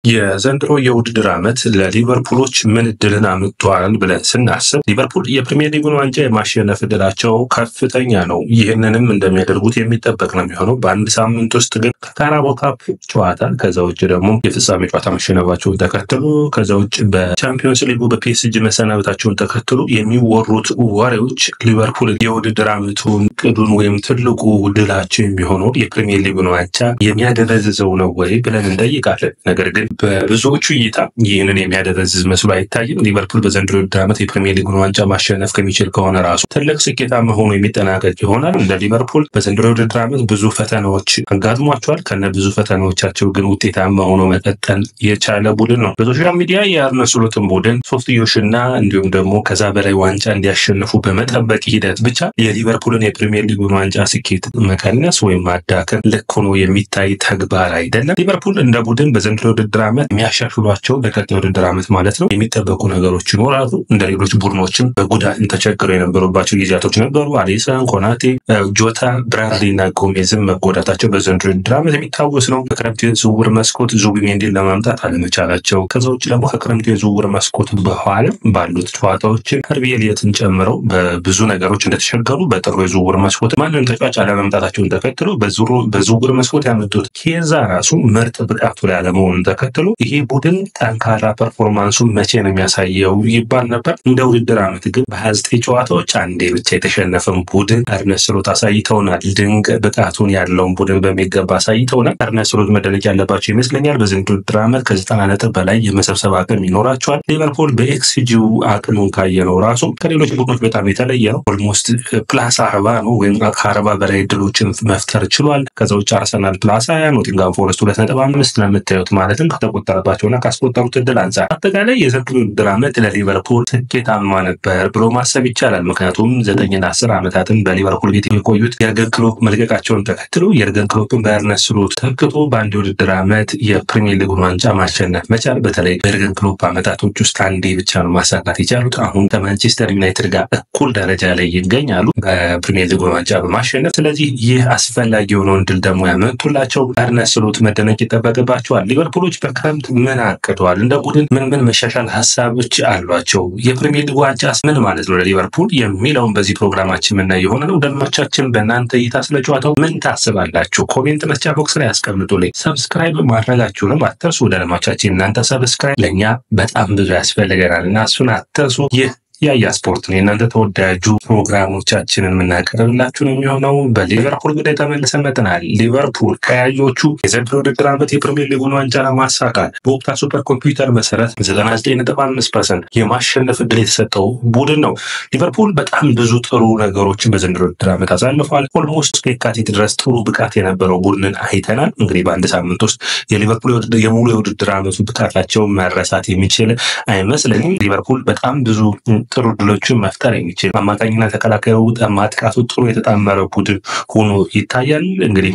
የዘንድሮ የውድድር ዓመት ለሊቨርፑሎች ምን እድልን አምጥቷል ብለን ስናስብ ሊቨርፑል የፕሪሚየር ሊጉን ዋንጫ የማሸነፍ እድላቸው ከፍተኛ ነው። ይህንንም እንደሚያደርጉት የሚጠበቅ ነው የሚሆነው። በአንድ ሳምንት ውስጥ ግን ከካራባኦ ካፕ ጨዋታ ከዛ ውጭ ደግሞ የፍጻሜ ጨዋታ መሸነፋቸውን ተከትሎ ከዛ ውጭ በቻምፒዮንስ ሊጉ በፒኤስጂ መሰናበታቸውን ተከትሎ የሚወሩት ወሬዎች ሊቨርፑል የውድድር ዓመቱን ቅዱን ወይም ትልቁ ድላቸው የሚሆነው የፕሪሚየር ሊጉን ዋንጫ የሚያደረዝዘው ነው ወይ ብለን እንጠይቃለን። ነገር ግን በብዙዎቹ እይታ ይህንን የሚያደረዝዝ መስሎ አይታይም። ሊቨርፑል በዘንድሮ የውድድር ዓመት የፕሪሚየር ሊጉን ዋንጫ ማሸነፍ ከሚችል ከሆነ ራሱ ትልቅ ስኬታማ ሆኖ የሚጠናቀቅ ይሆናል። እንደ ሊቨርፑል በዘንድሮ የውድድር ዓመት ብዙ ፈተናዎች አጋጥሟቸዋል። ከነ ብዙ ፈተናዎቻቸው ግን ውጤታማ ሆኖ መቀጠል የቻለ ቡድን ነው። በሶሻል ሚዲያ የአርነ ስሎትን ቡድን ሶስትዮሽና እንዲሁም ደግሞ ከዛ በላይ ዋንጫ እንዲያሸንፉ በመጠበቅ ሂደት ብቻ የሊቨርፑልን የፕሪሚየር ሊጉን ዋንጫ ስኬት መቀነስ ወይም ማዳከም ልክ ሆኖ የሚታይ ተግባር አይደለም። ሊቨርፑል እንደ ቡድን በዘንድሮ የውድድር ዓመት የሚያሻሽሏቸው በቀጣይ የውድድር ዓመት ማለት ነው የሚጠበቁ ነገሮች ይኖራሉ። እንደ ሌሎች ቡድኖችም በጉዳት ተቸግረው የነበሩባቸው ጊዜያቶች ነበሩ። አሊሰን፣ ኮናቴ፣ ጆታ፣ ብራድሊ እና ጎሜዝም መጎዳታቸው በዘንድሮ የውድድር ዓመት የሚታወስ ነው። በክረምቱ የዝውውር መስኮት ዙቢሜንዲን ለማምጣት አለመቻላቸው፣ ከዛ ውጭ ደግሞ ከክረምቱ የዝውውር መስኮት በኋላ ባሉት ጨዋታዎች ሃርቪ ኤሊየትን ጨምረው በብዙ ነገሮች እንደተቸገሩ በጥሩ የዝውውር መስኮት ማንም ተጫዋች አለመምጣታቸውን ተከትሎ በዝውውር መስኮት ያመጡት ኬዛ ራሱ ምርጥ ብቃቱ ላይ አለመሆኑን ተከትሎ ይሄ ቡድን ጠንካራ ፐርፎርማንሱን መቼ ነው የሚያሳየው ይባል ነበር። እንደ ውድድር ዓመት ግን በ29 ጨዋታዎች አንዴ ብቻ የተሸነፈን ቡድን አርነ ስሎት አሳይተውናል። ድንቅ ብቃቱን ያለውን ቡድን በሚገባ አሳይተውናል። አርነ ስሎት መደነቅ ያለባቸው ይመስለኛል። በዘንድሮ ውድድር ዓመት ከ90 ነጥብ በላይ የመሰብሰብ አቅም ይኖራቸዋል። ሊቨርፑል በኤክስጂው አቅሙን ካየነው ራሱ ከሌሎች ቡድኖች በጣም የተለየ ነው። ኦልሞስት ፕላስ 40 ነው ወይም ከ40 በላይ ድሎችን መፍጠር ችሏል። ከዛ ውጭ አርሰናል ፕላስ 20፣ ኖቲንጋም ፎረስት 2.5 ለምታዩት ማለትም ከተቆጠረባቸውና ካስቆጠሩት እድል አንጻር አጠቃላይ የዘንድሮ ውድድር ዓመት ለሊቨርፑል ስኬታማ ነበር ብሎ ማሰብ ይቻላል። ምክንያቱም 9 እና 10 ዓመታትን በሊቨርፑል ቤት የቆዩት የርገን ክሎፕ መልቀቃቸውን ተከትሎ የርገን ክሎፕን በአርነ ስሎት ተክቶ በአንድ የውድድር ዓመት የፕሪሚየር ሊጉን ዋንጫ ማሸነፍ መቻል በተለይ በርገን ክሎፕ ዓመታቶች ውስጥ አንዴ ብቻ ነው ማሳካት የቻሉት። አሁን ከማንቸስተር ዩናይትድ ጋር እኩል ደረጃ ላይ ይገኛሉ በፕሪሚየር ሊጉን ዋንጫ በማሸነፍ። ስለዚህ ይህ አስፈላጊ የሆነውን ድል ደግሞ ያመጡላቸው አርነ ስሎት መደነቅ ይጠበቅባቸዋል። ሊቨርፑሎች በክረምት ምን አቅደዋል? እንደ ቡድን ምን መሻሻል ሀሳቦች አሏቸው? የፕሪሚየር ሊግ ዋንጫስ ምን ማለት ነው ለሊቨርፑል የሚለውን በዚህ ፕሮግራማችን የምናየው የሆነ ነው። ደንበኞቻችን በእናንተ እይታ ስለ ጨዋታው ምን ታስባላችሁ? ኮሜንት መስጫ ቦክስ ላይ አስቀምጡልኝ። ሰብስክራይብ ማድረጋችሁንም አትርሱ። ደንበኞቻችን እናንተ ሰብስክራይብ ለኛ በጣም ብዙ ያስፈልገናል እና እሱን አትርሱ። ይህ ያያ ስፖርት ነው። እናንተ ተወዳጁ ፕሮግራሞቻችንን የምናቀርብላችሁ ነው የሚሆነው። በሊቨርፑል ጉዳይ ተመልሰን መጥተናል። ሊቨርፑል ቀያዮቹ የዘንድሮ ውድድር ዓመት የፕሪሚየር ሊጉን ዋንጫ ለማሳካት በኦፕታ ሱፐር ኮምፒውተር መሰረት 99.5% የማሸነፍ እድል የተሰጠው ቡድን ነው። ሊቨርፑል በጣም ብዙ ጥሩ ነገሮችን በዘንድሮ ውድድር ዓመት አሳልፏል። ኦልሞስት የካቲት ድረስ ጥሩ ብቃት የነበረው ቡድንን አይተናል። እንግዲህ በአንድ ሳምንት ውስጥ የሊቨርፑል የሙሉ የውድድር ዓመቱ ብቃታቸው መረሳት የሚችል አይመስለኝም። ሊቨርፑል በጣም ብዙ ጥሩ ድሎችን መፍጠር የሚችል አማካኝና ተከላካዩ ማጥቃቱ ጥሩ የተጣመረ ቡድን ሆኖ ይታያል። እንግዲህ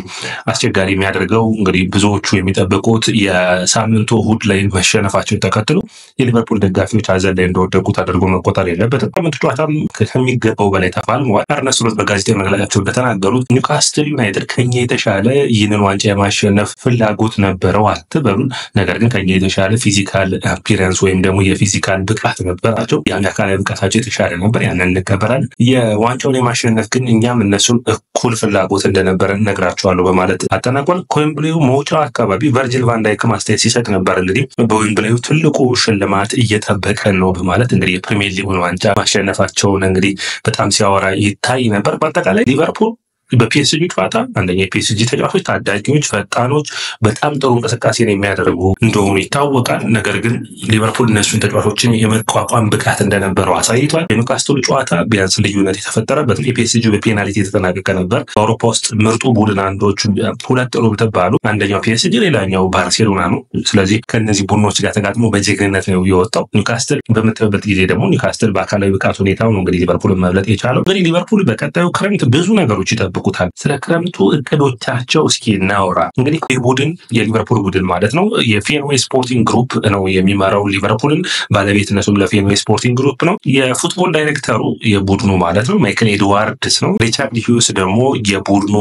አስቸጋሪ የሚያደርገው እንግዲህ ብዙዎቹ የሚጠብቁት የሳምንቱ እሁድ ላይ መሸነፋቸውን ተከትሎ የሊቨርፑል ደጋፊዎች ሀዘን ላይ እንደወደቁ ተደርጎ መቆጠር የለበትም። ሳምንቱ ጨዋታም ከሚገባው በላይ ተፋልመዋል። አርነ ስሎት በጋዜጣዊ መግለጫቸው እንደተናገሩት ኒውካስትል ዩናይትድ ከኛ የተሻለ ይህንን ዋንጫ የማሸነፍ ፍላጎት ነበረው አትበሉን፣ ነገር ግን ከኛ የተሻለ ፊዚካል አፒረንስ ወይም ደግሞ የፊዚካል ብቃት ነበራቸው። ያን አካላዊ ብቃታቸው የተሻለ ነበር። ያንን እንቀበላለን። የዋንጫውን የማሸነፍ ግን እኛም እነሱም እኩል ፍላጎት እንደነበረ እነግራቸዋለሁ በማለት አጠናቋል። ከዌምብሌው መውጫው አካባቢ ቨርጂል ቫን ዳይክ ማስተያየት ሲሰጥ ነበር። እንግዲህ በዌምብሌው ትልቁ ሽልማት እየጠበቀን ነው በማለት እንግዲህ የፕሪሚየር ሊጉን ዋንጫ ማሸነፋቸውን እንግዲህ በጣም ሲያወራ ይታይ ነበር። በአጠቃላይ ሊቨርፑል በፒኤስጂ ጨዋታ አንደኛ የፒኤስጂ ተጫዋቾች ታዳጊዎች፣ ፈጣኖች በጣም ጥሩ እንቅስቃሴን የሚያደርጉ እንደሆኑ ይታወቃል። ነገር ግን ሊቨርፑል እነሱን ተጫዋቾችን የመቋቋም ብቃት እንደነበረው አሳይቷል። የኒውካስትሉ ጨዋታ ቢያንስ ልዩነት የተፈጠረበት የፒኤስጂ በፔናልቲ የተጠናቀቀ ነበር። በአውሮፓ ውስጥ ምርጡ ቡድን አንዶቹ ሁለት ጥሩ ብትባሉ አንደኛው ፒኤስጂ ሌላኛው ባርሴሎና ነው። ስለዚህ ከነዚህ ቡድኖች ጋር ተጋጥሞ በጀግንነት ነው የወጣው። ኒውካስትል በምትበት ጊዜ ደግሞ ኒውካስትል በአካላዊ ብቃት ሁኔታው ነው እንግዲህ ሊቨርፑልን መብለጥ የቻለው። እንግዲህ ሊቨርፑል በቀጣዩ ክረምት ብዙ ነገሮች ይጠብቁታል? ስለ ክረምቱ እቅዶቻቸው እስኪ እናውራ። እንግዲህ ይህ ቡድን የሊቨርፑል ቡድን ማለት ነው የፌንዌይ ስፖርቲንግ ግሩፕ ነው የሚመራው ሊቨርፑልን። ባለቤትነቱም ለፌንዌይ ስፖርቲንግ ግሩፕ ነው። የፉትቦል ዳይሬክተሩ የቡድኑ ማለት ነው ማይክል ኤድዋርድስ ነው። ሪቻርድ ሂውስ ደግሞ የቡድኑ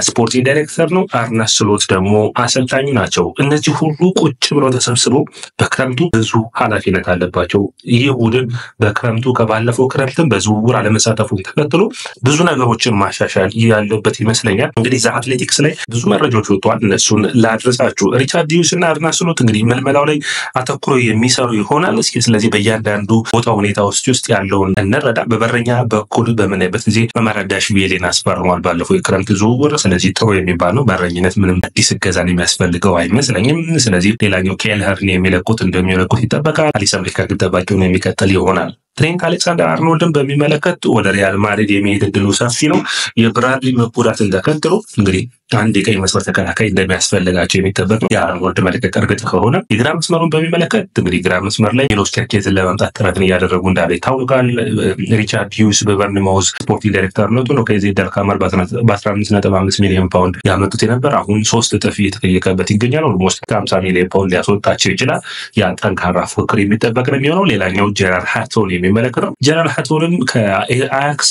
ስፖርቲንግ ዳይሬክተር ነው። አርነ ስሎት ደግሞ አሰልጣኙ ናቸው። እነዚህ ሁሉ ቁጭ ብለው ተሰብስበው በክረምቱ ብዙ ኃላፊነት አለባቸው። ይህ ቡድን በክረምቱ ከባለፈው ክረምትም በዝውውር አለመሳተፉን ተከትሎ ብዙ ነገሮችን ማሻሻል ያለበት ይመስለኛል። እንግዲህ ዛ አትሌቲክስ ላይ ብዙ መረጃዎች ወጥተዋል። እነሱን ላድረሳችሁ። ሪቻርድ ሂውስ እና አርነ ስሎት እንግዲህ መልመላው ላይ አተኩሮ የሚሰሩ ይሆናል። እስኪ ስለዚህ በእያንዳንዱ ቦታ ሁኔታ ውስጥ ያለውን እንረዳ። በበረኛ በኩል በምናይበት ጊዜ መመረዳሽቪሊን አስፈርሟል ባለፈው የክረምት ዝውውር። ስለዚህ ጥሩ የሚባል ነው። በረኝነት ምንም አዲስ እገዛን የሚያስፈልገው አይመስለኝም። ስለዚህ ሌላኛው ኬልኸርን የሚለቁት እንደሚለቁት ይጠበቃል። አሊሰን ቤከር ግብ ጠባቂውን የሚቀጥል ይሆናል። ትሬንት አሌክሳንደር አርኖልድን በሚመለከት ወደ ሪያል ማድሪድ የሚሄድ እድሉ ሰፊ ነው። የብራድሊ መጎዳትን ተከትሎ እንግዲህ አንድ የቀኝ መስመር ተከላካይ እንደሚያስፈልጋቸው የሚጠበቅ ነው። የአርኖልድ መልቀቅ እርግጥ ከሆነ የግራ መስመሩን በሚመለከት እንግዲህ ግራ መስመር ላይ ሚሎስ ኬርኬዝን ለማምጣት ጥረትን እያደረጉ እንዳለ ይታወቃል። ሪቻርድ ሂውስ በበርንማውዝ ስፖርቲንግ ዳይሬክተርነቱ ነው ከዜድ አልካማር በ15.5 ሚሊዮን ፓውንድ ያመጡት የነበር። አሁን 3 እጥፍ እየተጠየቀበት ይገኛል። ኦልሞስት 50 ሚሊዮን ፓውንድ ሊያስወጣቸው ይችላል። ያ ጠንካራ ፉክክር የሚጠበቅ ነው የሚሆነው። ሌላኛው ጀራርድ ሃቶን የሚመለከተው ጀራርድ ሃቶንም ከአያክስ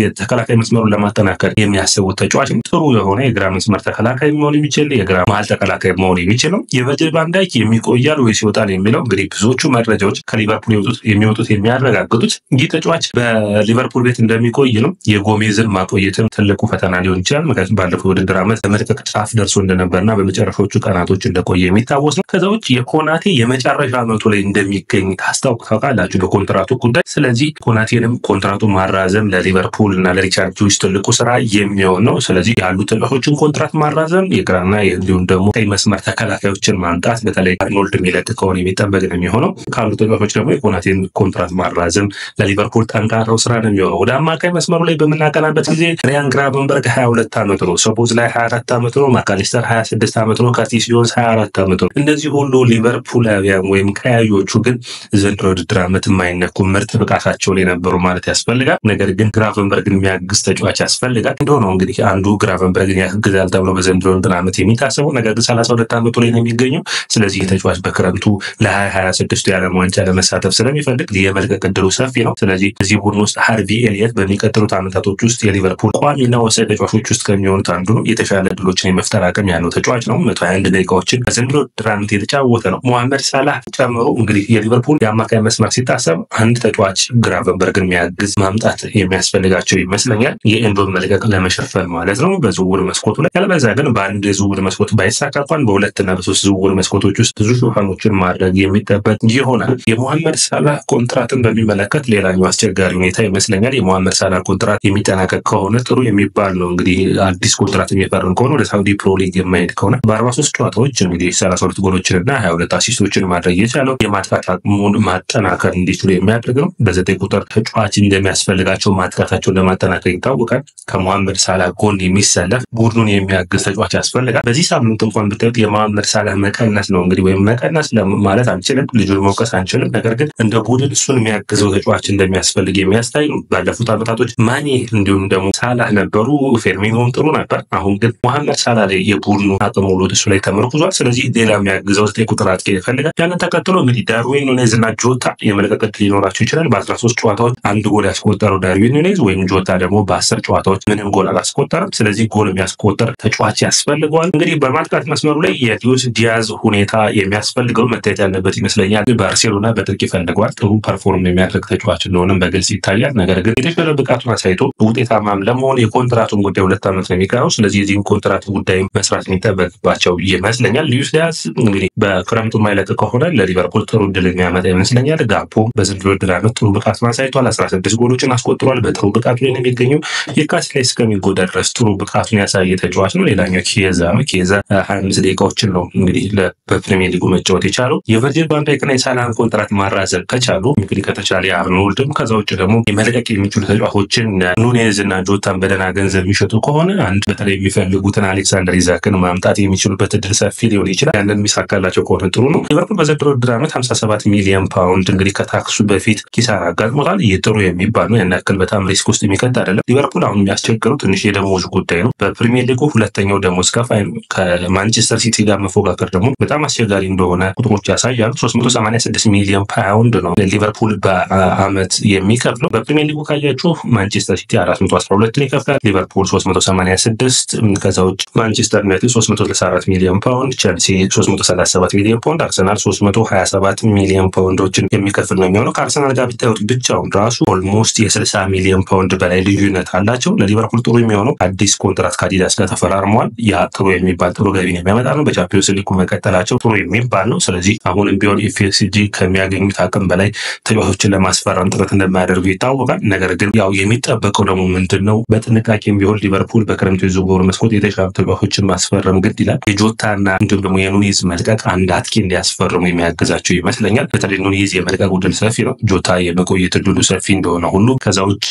የተከላካይ መስመሩን ለማጠናከር የሚያስቡት ተጫዋች ጥሩ የሆነ የግራ መስመር ተከላካይ መሆን የሚችል የግራ መሀል ተከላካይ መሆን የሚችል ነው። የቨርጂል ቫን ዳይክ የሚቆያል ወይስ ይወጣል የሚለው እንግዲህ ብዙዎቹ መረጃዎች ከሊቨርፑል የሚወጡት የሚያረጋግጡት ይህ ተጫዋች በሊቨርፑል ቤት እንደሚቆይ ነው። የጎሜዝን ማቆየትም ትልቁ ፈተና ሊሆን ይችላል። ምክንያቱም ባለፈው ውድድር ዓመት በመልቀቅ ጫፍ ደርሶ እንደነበርና በመጨረሻዎቹ ቀናቶች እንደቆየ የሚታወስ ነው። ከዛ ውጭ የኮናቴ የመጨረሻ ዓመቱ ላይ እንደሚገኝ ታውቃላችሁ በኮንትራቱ ጉዳይ። ስለዚህ ኮናቴንም ኮንትራቱ ማራዘም ለሊቨርፑል እና ለሪቻርድ ሂውስ ትልቁ ስራ የሚሆን ነው። ስለዚህ ያሉ ተጫዋቾችን ኮንትራት ማራዘም የግራና እንዲሁም ደግሞ ቀይ መስመር ተከላካዮችን ማምጣት በተለይ አርኖልድ የሚለቅ ከሆነ የሚጠበቅ ነው የሚሆነው። ካሉ ተጫዋቾች ደግሞ የኮናቴን ኮንትራት ማራዘም ለሊቨርፑል ጠንካራው ስራ ነው የሚሆነው። ወደ አማካይ መስመሩ ላይ በምናቀናበት ጊዜ ሪያን ግራቨንበርግ 22 ዓመት ነው። ሶቦዝ ላይ 24 ዓመት ነው። ማካሊስተር 26 ዓመት ነው። ካርቲስ ጆንስ 24 ዓመት ነው። እነዚህ ሁሉ ሊቨርፑላውያን ወይም ቀያዮቹ ግን ዘንድሮ ውድድር ዓመት የማይነኩ ምርጥ ብቃታቸው ላይ ነበሩ ማለት ያስፈልጋል። ነገር ግን ግራቨንበርግን የሚያግዝ ተጫዋች ያስፈልጋል። እንደሆነው እንግዲህ አንዱ ግራቨንበርግን ያግዛል ተብሎ በዘንድሮ ውድድር ዓመት የሚታሰበው ነገር ግን 32 ዓመቱ ላይ ነው የሚገኘው። ስለዚህ ተጫዋች በክረምቱ ለ2026 የዓለም ዋንጫ ለመሳተፍ ስለሚፈልግ የመልቀቅ እድሉ ሰፊ ነው። ስለዚህ እዚህ ቡድን ውስጥ ሃርቪ ኤሊየት በሚቀጥሉት ዓመታቶች ውስጥ የሊቨርፑል ቋሚና ወሳኝ ተጫዋቾች ውስጥ ከሚሆኑት አንዱ ነው። የተሻለ እድሎችን የመፍጠር አቅም ያለው ተጫዋች ነው። 121 ደቂቃዎችን በዘንድሮ ውድድር ዓመት የተጫወተ ነው። ሞሐመድ ሳላህ ጨምሮ እንግዲህ የሊቨርፑል የአማካይ መስመር ሲታሰብ አንድ ተጫዋች ግራቨንበርግን የሚያግዝ ማምጣት የሚያስፈልጋቸው ይመስለኛል። የኤንዶን መልቀቅ ለመሸፈን ማለት ነው በዝውውር መስኮቱ ላይ። ያለበዛ ግን በአንድ የዝውውር መስኮት ባይሳካ እንኳን በሁለትና በሶስት ዝውውር መስኮቶች ውስጥ ብዙ ሽፋኖችን ማድረግ የሚጠበቅ ይሆናል። የሞሐመድ ሳላህ ኮንትራትን በሚመለከት ሌላኛው አስቸጋሪ ሁኔታ ይመስለኛል። የሞሐመድ ሳላህ ኮንትራት የሚጠናቀቅ ከሆነ ጥሩ የሚባል ነው። እንግዲህ አዲስ ኮንትራት የሚፈርም ከሆነ ወደ ሳውዲ ፕሮ ሊግ የማይሄድ ከሆነ በ43 ጨዋታዎች እንግዲህ 32 ጎሎችንና 22 አሲስቶችን ማድረግ የቻለው የማጥቃት አቅሙን ማጠናከር እንዲችሉ የሚያደርግ ነው። በ9 ቁጥር ተጫዋች እንደሚያስፈልጋቸው ማጥቃታቸውን ለማጠናከር ይታወቃል። ከሞሐመድ ሳላህ ጎን የሚሰለፍ ቡድኑን የሚያግዝ ተጫዋች ያስፈልጋል። በዚህ ሳምንት እንኳን ብታዩት የሞሐመድ ሳላህ መቀነስ ነው እንግዲህ ወይም መቀነስ ማለት አንችልም፣ ልጁን መውቀስ አንችልም። ነገር ግን እንደ ቡድን እሱን የሚያግዘው ተጫዋች እንደሚያስፈልግ የሚያስታይ ነው። ባለፉት ዓመታቶች ማኔ እንዲሁም ደግሞ ሳላህ ነበሩ። ፌርሚኖም ጥሩ ነበር። አሁን ግን ሞሐመድ ሳላህ ላይ የቡድኑ አቅም ሙሉ እሱ ላይ ተመርኩዟል። ስለዚህ ሌላ የሚያግዘው 9 ቁጥር አጥቂ ይፈልጋል። ያንን ተከትሎ እንግዲህ ዳርዊን ኑኔዝ እና ጆታ የመልቀቅ ዕድል ሊኖራቸው ይችላል። በ13 ጨዋታዎች 1 ጎል ያስቆጠረው ዳርዊን ኑኔዝ ወይም ጆታ ደግሞ በ10 ጨዋታዎች ምንም ጎል አላስቆጠረም። ስለዚህ ጎል የሚያስቆጠር ተጫዋች ያስፈልገዋል። እንግዲህ በማጥቃት መስመሩ ላይ የሉዊስ ዲያዝ ሁኔታ የሚያስፈልገው መታየት ያለበት ይመስለኛል። ባርሴሎና በጥልቅ ይፈልገዋል። ጥሩ ፐርፎርም የሚያደርግ ተጫዋች እንደሆነም በግልጽ ይታያል። ነገር ግን የተሻለ ብቃቱን አሳይቶ ውጤታማም ለመሆን የኮንትራቱን ጉዳይ 2 ዓመት ነው የሚቀረው። ስለዚህ የዚህን ኮንትራት ጉዳይ መስራት የሚጠበቅባቸው ይመስለኛል። ሉዊስ ዲያዝ እንግዲህ በክረምቱ የማይለቅ ከሆነ ለሊቨርፑል ጥሩ ድል የሚያመጣ ይመስለኛል። ጋፖ በዘንድሮ ውድድር ዓመት ጥሩ ብቃቱን አሳይቷል። 16 ጎሎችን አስቆጥሯል። በጥሩ ብቃቱ ላይ ነው የሚገኘው። የካቲት ላይ እስከሚጎዳ ድረስ ጥሩ ብቃቱን ያሳየ ተጫዋች ነው። ሌላኛው ኬዛ ነው። ኬዛ 25 ደቂቃዎችን ነው እንግዲህ በፕሪሚየር ሊጉ መጫወት የቻለው። የቨርጂል ቫን ዳይክና የሳላህን ኮንትራት ማራዘም ከቻሉ እንግዲህ ከተቻለ አርኖልድም ከዛ ውጭ ደግሞ የመለቀቅ የሚችሉ ተጫዋቾችን ኑኔዝ እና ጆታን በደህና ገንዘብ የሚሸጡ ከሆነ አንድ በተለይ የሚፈልጉትን አሌክሳንደር ኢዛክን ማምጣት የሚችሉበት እድል ሰፊ ሊሆን ይችላል። ያንን የሚሳካላቸው ከሆነ ጥሩ ነው። ሊቨርፑል በዘንድሮ ውድድር ዓመት 57 ሚሊዮን ፓውንድ እንግዲህ ከታክሱ በፊት ኪሳራ አጋጥሞታል። ይህ ጥሩ የሚባል ነው። ያን ያክል በጣም ሪስክ ውስጥ የሚከት አይደለም። ሊቨርፑል አሁን የሚያስቸግረው ትንሽ የደሞዝ ጉዳይ ነው። በፕሪሚየር ሊጉ ሁለተኛው ደሞዝ ከፋይ ነው። ከማንቸስተር ሲቲ ጋር መፎካከር ደግሞ በጣም አስቸጋሪ እንደሆነ ቁጥሮች ያሳያሉ። 386 ሚሊዮን ፓውንድ ነው ሊቨርፑል በአመት የሚከፍለው። በፕሪሚየር ሊጉ ካያችሁ ማንቸስተር ሲቲ 412 ይከፍላል፣ ሊቨርፑል 386፣ ከዛ ውጭ ማንቸስተር ዩናይትድ 364 ሚሊዮን ፓውንድ፣ ቸልሲ 337 ሚሊዮን ፓውንድ፣ አርሰናል 327 ሚሊዮን ፓውንዶችን የሚከፍል ነው የሚሆነው። ከአርሰናል ጋር ብታዩት ብቻውን ራሱ ኦልሞስት የ60 ሚሊዮን ፓውንድ በላይ ልዩነት አላቸው። ለሊቨርፑል ጥሩ የሚሆነው አዲስ ኮንትራት ከአዲዳስ ጋር ተፈራርሟል። ያ ጥሩ የሚባል ጥሩ ገቢ የሚያመጣ ነው። በቻምፒዮንስ ሊጉ መቀጠላቸው ጥሩ የሚባል ነው። ስለዚህ አሁንም ቢሆን ኤፍኤስጂ ከሚያገኙት አቅም በላይ ተጫዋቾችን ለማስፈረም ጥረት እንደማያደርጉ ይታወቃል። ነገር ግን ያው የሚጠበቀው ደግሞ ምንድነው በጥንቃቄም ቢሆን ሊቨርፑል በክረምቱ የዝውውር መስኮት የተሻሉ ተጫዋቾችን ማስፈረም ግድ ይላል። የጆታና እንዲሁም ደግሞ የኑኔዝ መልቀቅ አንድ አጥቂ እንዲያስፈርሙ የሚያግዛቸው ይመስለኛል። በተለይ ኑኔዝ የመልቀቅ ዕድል ሰፊ ነው፣ ጆታ የመቆየት ዕድሉ ሰፊ እንደሆነ ሁሉ ከዛ ውጭ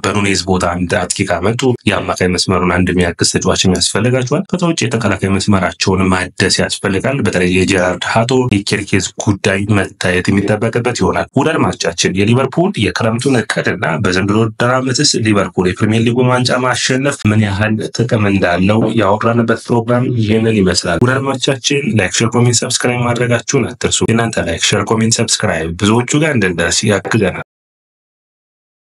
በኑኔዝ ቦታ አንድ አጥቂ ካመጡ የአማካይ መስመሩን አንድ የሚያግዝ ተጫዋች ያስፈልጋቸዋል። ከዛ ውጭ የተከላካይ መስመራቸውን ማደስ ያስፈልጋል። በተለይ የጀራርድ ሃቶ የኬርኬዝ ጉዳይ መታየት የሚጠበቅበት ይሆናል። ውድ አድማጮቻችን የሊቨርፑል የክረምቱን እቅድና በዘንድሮ ውድድር ዓመትስ ሊቨርፑል የፕሪሚየር ሊጉን ዋንጫ ማሸነፍ ምን ያህል ጥቅም እንዳለው ያወራንበት ፕሮግራም ይህንን ይመስላል። ውድ አድማጮቻችን ላይክ፣ ሼር፣ ኮሜንት፣ ሰብስክራይብ ማድረጋችሁን አትርሱ። እናንተ ላይክ፣ ሼር፣ ኮሜንት፣ ሰብስክራይብ ብዙዎቹ ጋር እንድንደርስ ያግዘናል።